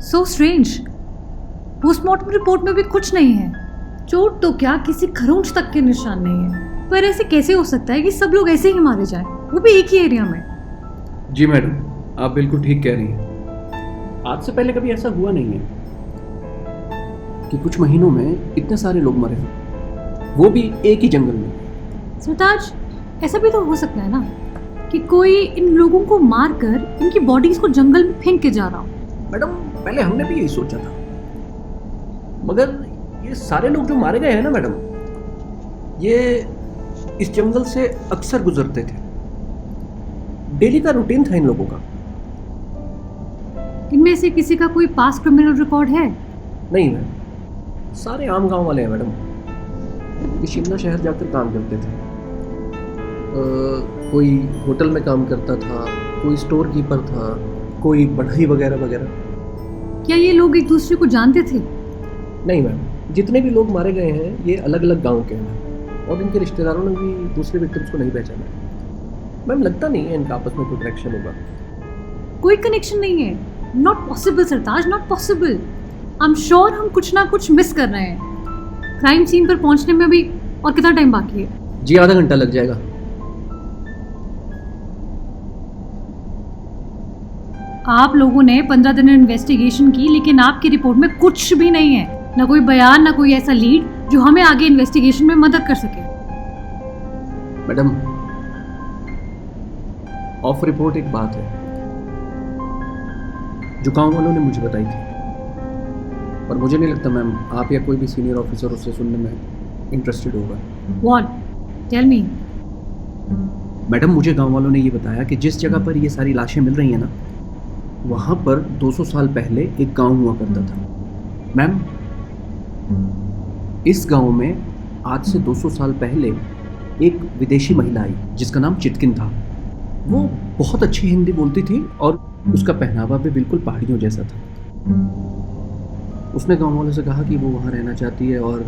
So strange. Postmortem report में भी कुछ नहीं है। चोट तो क्या, किसी खरोंच तक के निशान नहीं है। पर ऐसे कैसे हो सकता है कि सब लोग ऐसे ही मारे जाएं, वो भी एक ही एरिया में? जी मैडम, आप बिल्कुल ठीक कह रही हैं। आज से पहले कभी ऐसा हुआ नहीं है कि कुछ महीनों में इतने सारे लोग मरे हों, वो भी एक ही जंगल में। सरताज, ऐसा भी तो हो सकता है ना कि कोई इन लोगों को मार कर इनकी बॉडीज को जंगल में फेंक के जा रहा हो। मैडम, पहले हमने भी यही सोचा था, मगर ये सारे लोग जो मारे गए हैं ना मैडम, ये इस जंगल से अक्सर गुजरते थे। डेली का रूटीन था इन लोगों का। इनमें से किसी का कोई पास क्रिमिनल रिकॉर्ड है? नहीं मैम, सारे आम गांव वाले हैं मैडम। ये शिमला शहर जाकर काम करते थे। कोई होटल में काम करता था, कोई स्टोर कीपर था, कोई बढ़ई वगैरह वगैरह। क्या ये लोग एक दूसरे को जानते थे? नहीं मैम, जितने भी लोग मारे गए हैं ये अलग अलग गांव के हैं और इनके रिश्तेदारों ने भी दूसरे विक्टिम्स को नहीं पहचाना। मैम, लगता नहीं है इनका आपस में कोई कनेक्शन होगा। कोई कनेक्शन नहीं है। Not possible Sartaj, not possible. I am sure हम कुछ ना कुछ मिस कर रहे हैं। क्राइम सीन पर पहुंचने में भी और कितना टाइम बाकी है? जी, आधा घंटा लग जाएगा। आप लोगों ने 15 दिन इन्वेस्टिगेशन की, लेकिन आपकी रिपोर्ट में कुछ भी नहीं है। ना कोई बयान, ना कोई ऐसा लीड जो हमें आगे इन्वेस्टिगेशन में मदद कर सके। मैडम, ऑफ रिपोर्ट एक बात है जो गांव वालों ने मुझे बताई थी, पर मुझे नहीं लगता मैम आप या कोई भी सीनियर ऑफिसर उससे सुनने में इंटरेस्टेड होगा। व्हाट? Tell me. मैडम, मुझे गांव वालों ने ये बताया कि जिस जगह पर ये सारी लाशें मिल रही हैं ना, वहाँ पर 200 साल पहले एक गांव हुआ करता था। मैम, इस गांव में आज से 200 साल पहले एक विदेशी महिला आई जिसका नाम चिटकिन था। वो बहुत अच्छी हिंदी बोलती थी और उसका पहनावा भी बिल्कुल पहाड़ियों जैसा था। उसने गांव वालों से कहा कि वो वहाँ रहना चाहती है और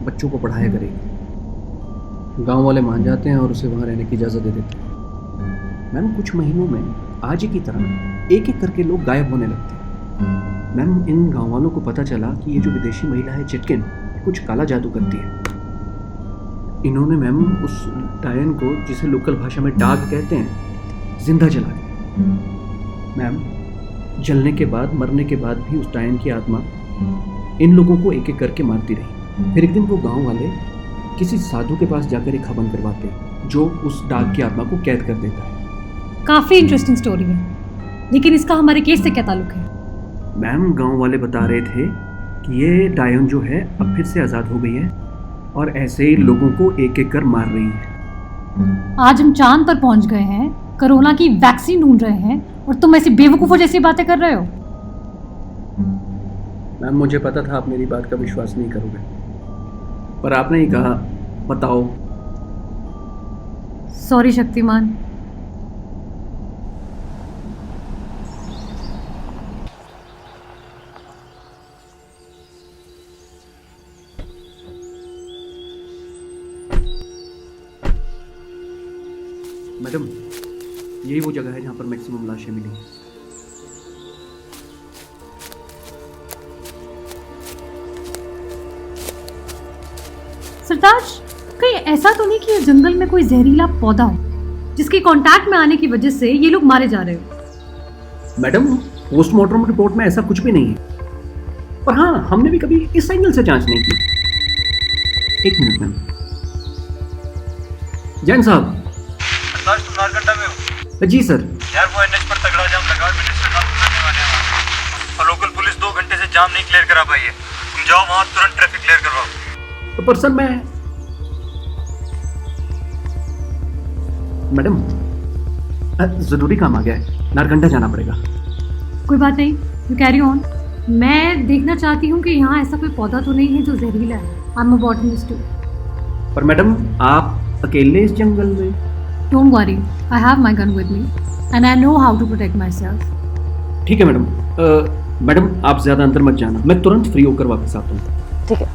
बच्चों को पढ़ाया करेगी। गांव वाले मान जाते हैं और उसे वहाँ रहने की इजाज़त दे देते हैं। मैम, कुछ महीनों में आज ही की तरह एक एक करके लोग गायब होने लगते हैं। मैम, इन गाँव वालों को पता चला कि ये जो विदेशी महिला है चिटकिन, कुछ काला जादू करती है। इन्होंने मैम उस डायन को, जिसे लोकल भाषा में डाग कहते हैं, जिंदा जला दिया। मैम, जलने के बाद, मरने के बाद भी उस डायन की आत्मा इन लोगों को एक एक करके मारती रही। फिर एक दिन वो गांव वाले किसी साधु के पास जाकर एक हवन करवाते हैं जो उस डाग की आत्मा को कैद कर देता है। काफी इंटरेस्टिंग स्टोरी है, लेकिन इसका हमारे केस से क्या ताल्लुक है? मैम, गांव वाले बता रहे थे कि ये डायन जो है अब फिर से आज़ाद हो गई है और ऐसे ही लोगों को एक एक कर मार रही है। आज हम चांद पर पहुंच गए हैं, कोरोना की वैक्सीन ढूंढ रहे हैं, और तुम ऐसी बेवकूफों जैसी बातें कर रहे हो। मैम, मुझे पता था आप मेरी बात का विश्वास नहीं करोगे, पर आपने ही कहा, बताओ। सॉरी शक्तिमान। मैडम, यही वो जगह है जहाँ पर मैक्सिमम लाशें मिली हैं। सरताज, कहीं ऐसा तो नहीं कि इस जंगल में कोई जहरीला पौधा हो जिसके कांटेक्ट में आने की वजह से ये लोग मारे जा रहे हो? मैडम, पोस्टमार्टम रिपोर्ट में ऐसा कुछ भी नहीं है, पर हाँ, हमने भी कभी इस एंगल से जांच नहीं की। एक मिनट मैम। जैन साहब। तुम नारकंडा में हो? जी सर। यार, वो एनएच पर तगड़ा जाम लगा, मिनिस्टर काम करने वाले हैं और लोकल पुलिस 2 घंटे से जाम नहीं क्लियर करा पाई है। तुम जाओ वहां, तुरंत ट्रैफिक क्लियर करवाओ। तो पर सर, मैडम, जरूरी काम आ गया है, नारकंडा जाना पड़ेगा। कोई बात नहीं, यू कैरी ऑन। मैं देखना चाहती हूँ कि यहाँ ऐसा कोई पौधा तो नहीं है जो जहरीला है। I am a botanist too. पर मैडम, आप अकेले इस जंगल में? Don't worry, I have my gun with me and I know how to protect myself. ठीक है मैडम। मैडम, आप ज़्यादा अंदर मत जाना, मैं तुरंत फ्री होकर वापस आता हूँ। ठीक है।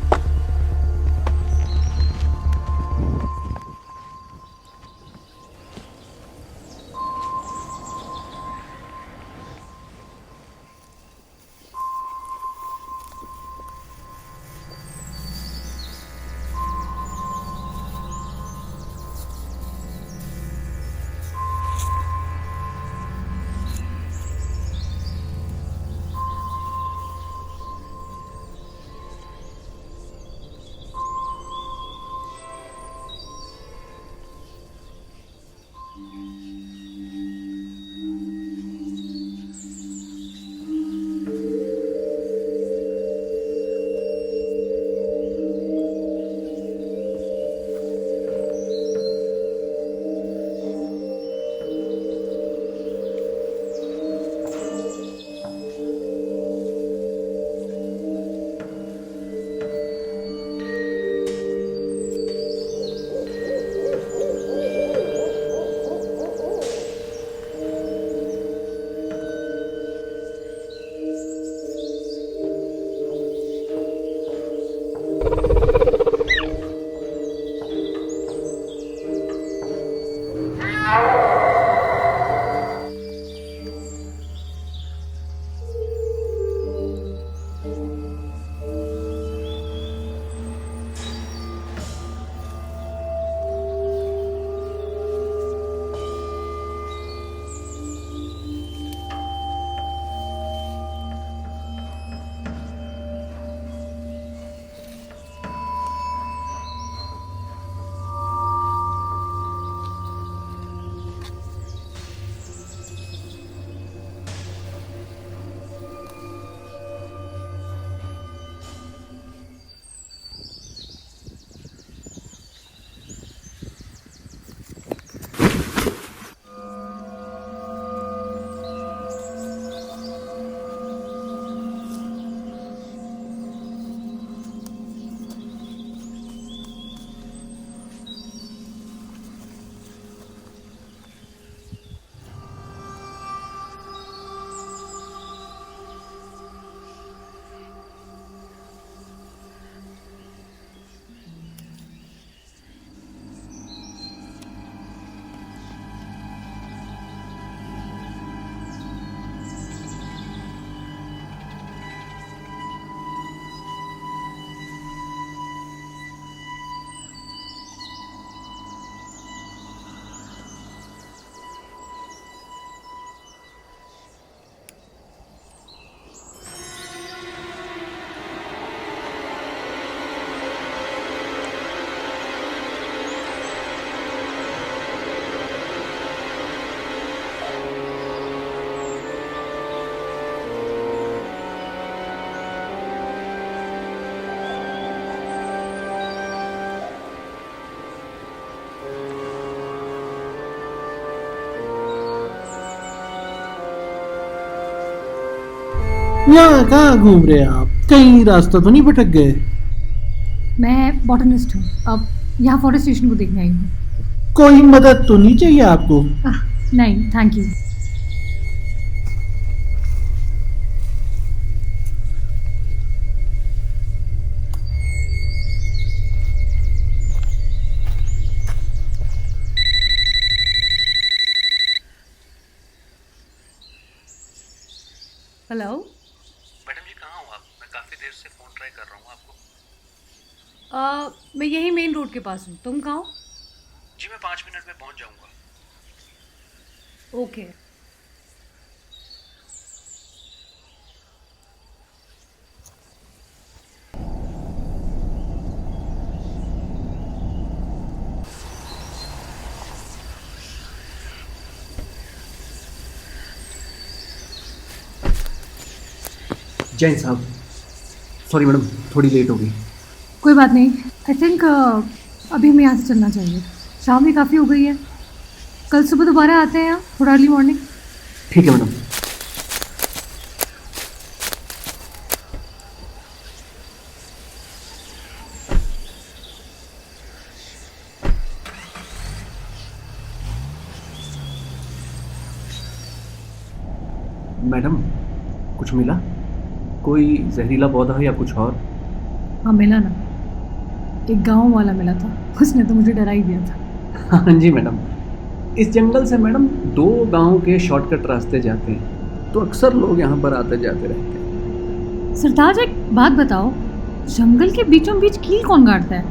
यहाँ कहाँ घूम रहे हैं आप? कहीं रास्ता तो नहीं भटक गए? मैं बॉटनिस्ट हूँ, अब यहाँ फॉरेस्ट स्टेशन को देखने आई हूँ। कोई मदद तो नहीं चाहिए आपको? नहीं, थैंक यू। हेलो मैडम जी कहाँ हो आप? मैं काफ़ी देर से फ़ोन ट्राई कर रहा हूँ आपको। मैं यही मेन रोड के पास हूँ, तुम कहाँ हो? जी मैं 5 मिनट में पहुँच जाऊँगा। ओके। जैन साहब, सॉरी मैडम, थोड़ी लेट हो गई। कोई बात नहीं, आई थिंक अभी हमें यहाँ से चलना चाहिए, शाम भी काफ़ी हो गई है। कल सुबह दोबारा आते हैं यहाँ, थोड़ा अर्ली मॉर्निंग। ठीक है मैडम। मैडम, कुछ मिला? कोई जहरीला पौधा या कुछ और? हाँ मिला ना, एक गांव वाला मिला था, उसने तो मुझे डरा ही दिया था। हाँ जी मैडम, इस जंगल से मैडम 2 गांव के शॉर्टकट रास्ते जाते हैं, तो अक्सर लोग यहाँ पर आते जाते रहते हैं। सरताज एक बात बताओ, जंगल के बीचों बीच कील कौन गाड़ता है?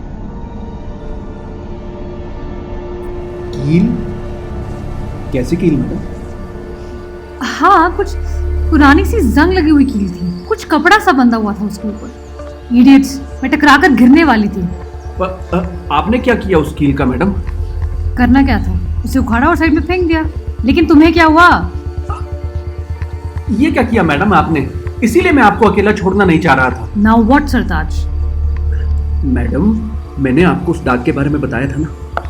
कील? कैसी कील मैडम? हाँ, कुछ पुरानी सी जंग लगी हुई कील थी, कुछ कपड़ा सा बंधा हुआ था उसके ऊपर। इडियट्स, मैं टकरा कर गिरने वाली थी। आपने क्या किया उस कील का मैडम? करना क्या था, उसे उखाड़ा और साइड में फेंक दिया। लेकिन तुम्हें क्या हुआ? ये क्या किया मैडम आपने? इसीलिए मैं आपको अकेला छोड़ना नहीं चाह रहा था। Now what Sartaj? मैडम, मैंने आपको उस डाक के बारे में बताया था ना।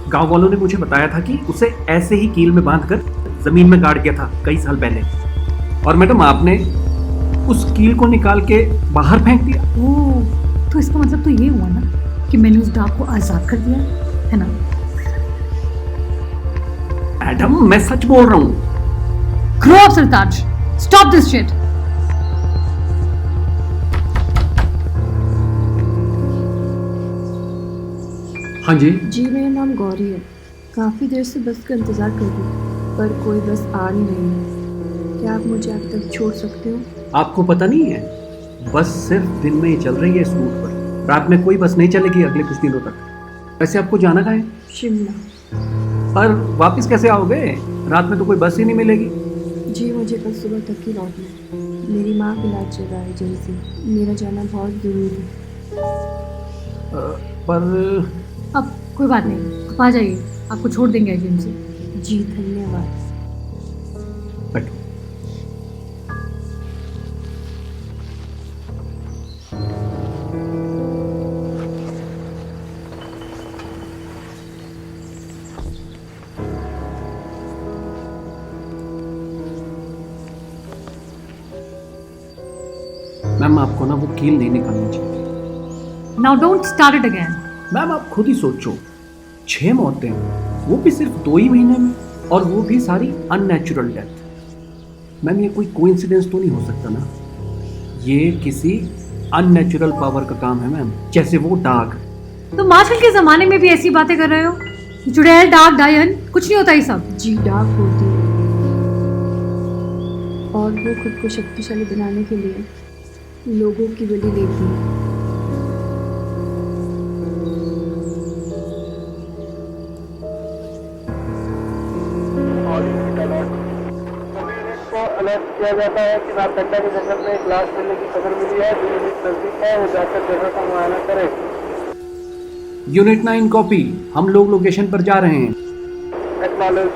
गांव वालों ने मुझे बताया था कि उसे ऐसे ही कील में बांधकर जमीन में गाड़ दिया था कई साल पहले। और मैडम आपने उस कील को निकाल के बाहर फेंक दिया। ओह, तो इसका मतलब तो ये हुआ ना कि मैंने उस डाक को आजाद कर दिया, है ना? मैडम मैं सच बोल रहा हूँ। Grow up Sartaj, stop this shit. हाँ जी। जी मेरा नाम गौरी है। काफ़ी देर से बस का इंतज़ार कर रही हूँ पर कोई बस आ नहीं रही है। क्या आप मुझे अब तक छोड़ सकते हो? आपको पता नहीं है, बस सिर्फ दिन में ही चल रही है इस रूट पर। रात में कोई बस नहीं चलेगी अगले कुछ दिनों तक। वैसे आपको जाना कहाँ है? शिमला। पर वापस कैसे आओगे? रात में तो कोई बस ही नहीं मिलेगी। जी मुझे कल सुबह तक ही लौटना है। मेरी माँ का इलाज चल रहा है जल्दी। मेरा जाना बहुत ज़रूरी है। पर अब कोई बात नहीं, आप आ जाइए, आपको छोड़ देंगे एजेंसी। जी धन्यवाद। बैठो। मैम आपको ना वो कील नहीं निकालनी चाहिए। Now don't start it again. Ma'am आप खुद ही सोचो, 6 मौतें, वो भी सिर्फ 2 ही महीने में, और वो भी सारी अननेचुरल डेथ। मैम ये कोई कोइंसिडेंस तो नहीं हो सकता ना? ये किसी अननेचुरल पावर का काम है मैम, जैसे वो डाक। तुम आजकल के जमाने में भी ऐसी बातें कर रहे हो? चुड़ैल, डाक, डायन, कुछ नहीं होता ये सब। जी डाक होती है और वो खुद को शक्तिशाली बनाने के लिए लोगों की बलि लेती है। अलर्ट किया जाता है कि नागकट्टा के जंगल में एक लाश मिलने की खबर मिली है। जो यूनिट नजदीक है वो जाकर जगह का मुआयना करें। यूनिट 9 कॉपी, हम लोग लोकेशन पर जा रहे हैं। एक्नॉलेज।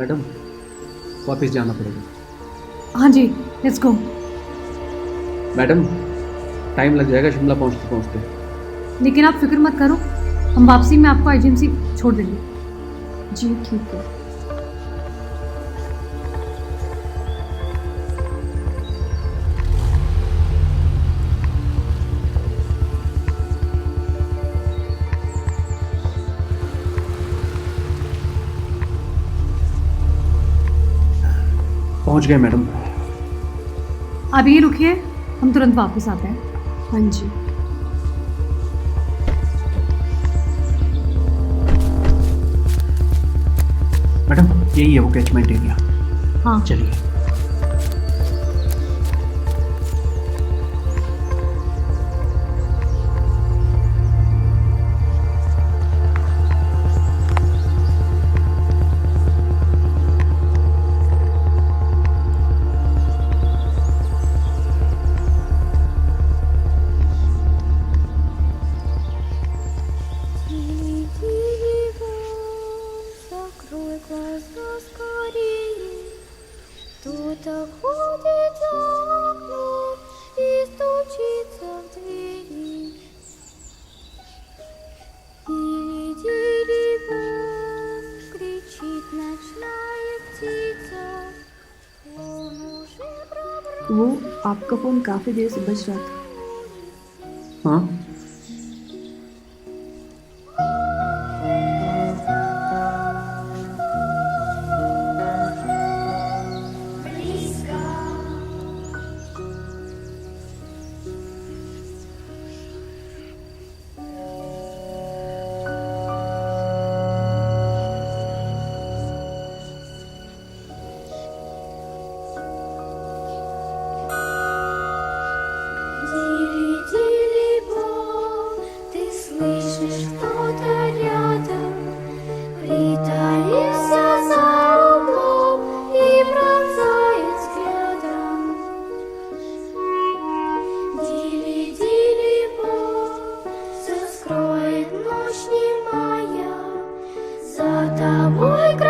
मैडम वापस जाना पड़ेगा। हाँ जी, लेट्स गो। मैडम टाइम लग जाएगा शिमला पहुंचते पहुंचते। लेकिन आप फिक्र मत करो, हम वापसी में आपको एजेंसी छोड़ देंगे। जी ठीक है। पहुंच गए मैडम। आप यहीं रुकिए, हम तुरंत वापस आते हैं। हाँ जी। मैडम यही है वो कैचमेंट एरिया। हाँ चलिए। Закрой глаза скорее, кто-то ходит за окном и стучится в двери. Или дерево кричит ночная птица, он уже пробрал. वो आपका फ़ोन काफ़ी देर से बज रहा था। हाँ Дили-дили-бом. кто-то в игру